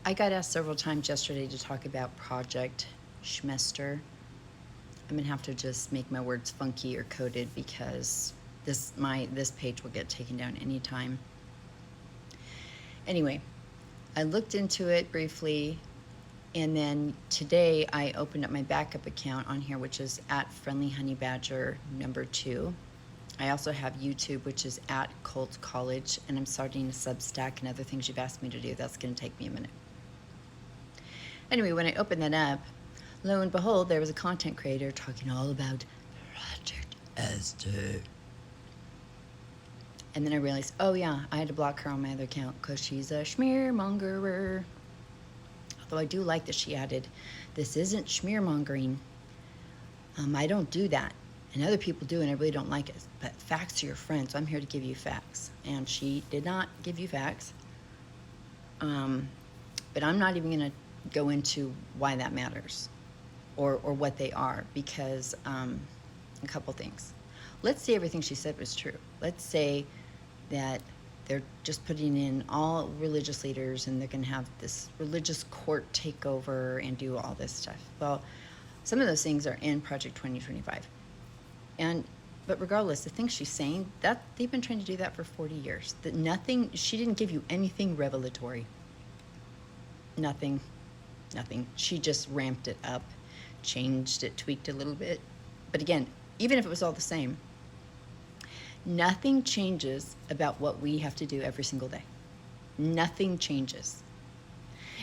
I got asked several times yesterday to talk about Project Schmester. I'm gonna have to just make my words funky or coded because this page will get taken down anytime. Anyway, I looked into it briefly, and then today I opened up my backup account on here, which is at Friendly Honey Badger #2. I also have YouTube, which is at Colt College, and I'm starting a Substack and other things you've asked me to do. That's going to take me a minute. Anyway, when I opened that up, lo and behold, there was a content creator talking all about Project Esther. And then I realized, oh yeah, I had to block her on my other account because she's a schmearmongerer. Although I do like that she added, this isn't schmearmongering. I don't do that. And other people do, and I really don't like it. But facts are your friends, so I'm here to give you facts. And she did not give you facts. But I'm not even going to go into why that matters or what they are, because a couple things. Let's say everything she said was true. Let's say that they're just putting in all religious leaders and they're going to have this religious court takeover and do all this stuff. Well, some of those things are in Project 2025. But regardless, the things she's saying, that they've been trying to do that for 40 years. That nothing, she didn't give you anything revelatory. Nothing. She just ramped it up, changed it, tweaked it a little bit. But again, even if it was all the same, nothing changes about what we have to do every single day. Nothing changes.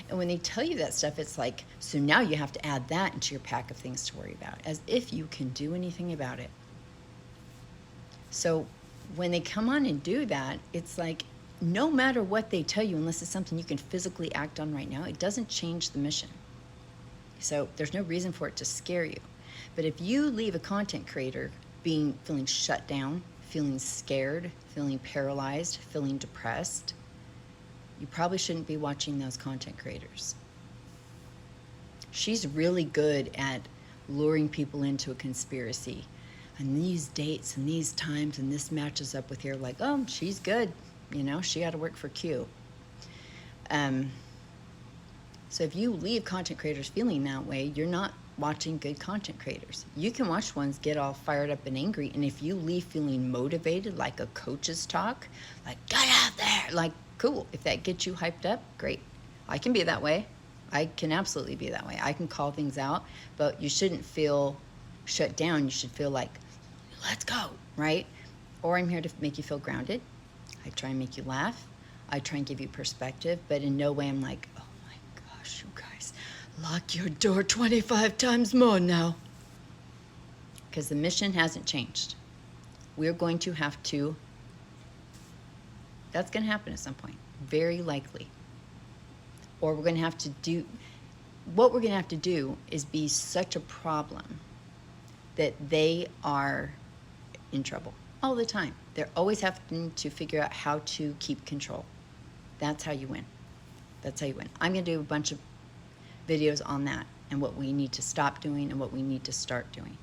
And when they tell you that stuff, it's like, so now you have to add that into your pack of things to worry about, as if you can do anything about it. So when they come on and do that, it's like, no matter what they tell you, unless it's something you can physically act on right now, it doesn't change the mission. So there's no reason for it to scare you. But if you leave a content creator feeling shut down, feeling scared, feeling paralyzed, feeling depressed, you probably shouldn't be watching those content creators. She's really good at luring people into a conspiracy. And these dates and these times and this matches up with here, like, oh, she's good. She got to work for Q. So if you leave content creators feeling that way, you're not watching good content creators. You can watch ones get all fired up and angry, and if you leave feeling motivated, like a coach's talk, like, get out there, like, cool. If that gets you hyped up, great. I can be that way. I can absolutely be that way. I can call things out, but you shouldn't feel shut down. You should feel like, let's go, right? Or I'm here to make you feel grounded. I try and make you laugh. I try and give you perspective, but in no way I'm like, oh my gosh, you guys, lock your door 25 times more now. Because the mission hasn't changed. We're going to have to, that's going to happen at some point, very likely. Or we're going to have to do, what we're going to have to do is be such a problem that they are in trouble all the time. They're always having to figure out how to keep control. That's how you win. That's how you win. I'm going to do a bunch of videos on that and what we need to stop doing and what we need to start doing.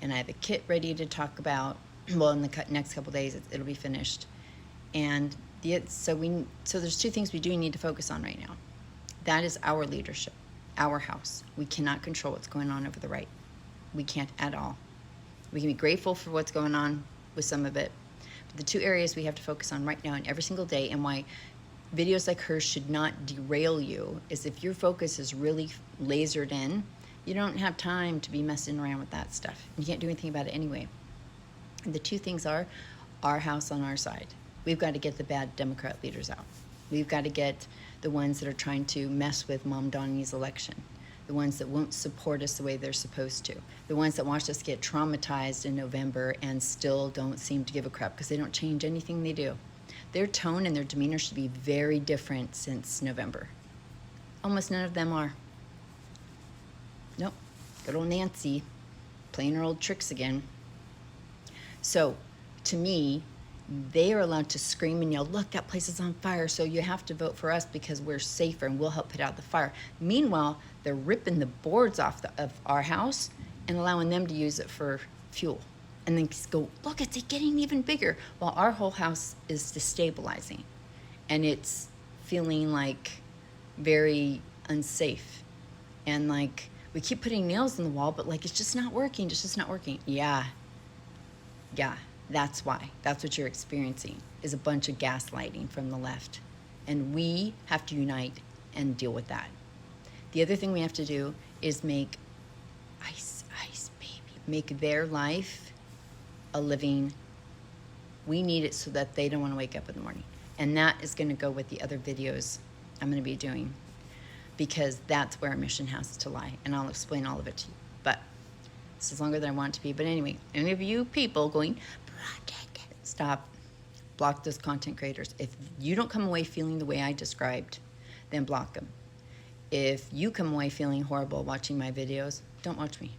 And I have a kit ready to talk about. Well, in the next couple days, it'll be finished. And so there's two things we do need to focus on right now. That is our leadership, our house. We cannot control what's going on over the right. We can't at all. We can be grateful for what's going on with some of it. But the two areas we have to focus on right now and every single day, and why videos like hers should not derail you, is if your focus is really lasered in, you don't have time to be messing around with that stuff. You can't do anything about it anyway. And the two things are our house on our side. We've got to get the bad Democrat leaders out. We've got to get the ones that are trying to mess with Mom Donnie's election. The ones that won't support us the way they're supposed to. The ones that watched us get traumatized in November and still don't seem to give a crap because they don't change anything they do. Their tone and their demeanor should be very different since November. Almost none of them are. Nope. Good old Nancy playing her old tricks again. So, to me, they are allowed to scream and yell, look, that place is on fire, so you have to vote for us because we're safer and we'll help put out the fire. Meanwhile, they're ripping the boards off of our house and allowing them to use it for fuel. And then go, look, it's getting even bigger. While our whole house is destabilizing. And it's feeling like very unsafe. And like, we keep putting nails in the wall, but like, it's just not working. It's just not working. Yeah. Yeah. That's why. That's what you're experiencing, is a bunch of gaslighting from the left. And we have to unite and deal with that. The other thing we have to do is make ice, baby, make their life a living. We need it so that they don't want to wake up in the morning. And that is going to go with the other videos I'm going to be doing, because that's where our mission has to lie. And I'll explain all of it to you. But this is longer than I want it to be. But anyway, any of you people going, stop, block those content creators. If you don't come away feeling the way I described, then block them. If you come away feeling horrible watching my videos, don't watch me.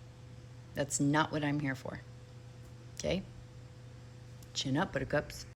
That's not what I'm here for. Okay? Chin up, buttercups.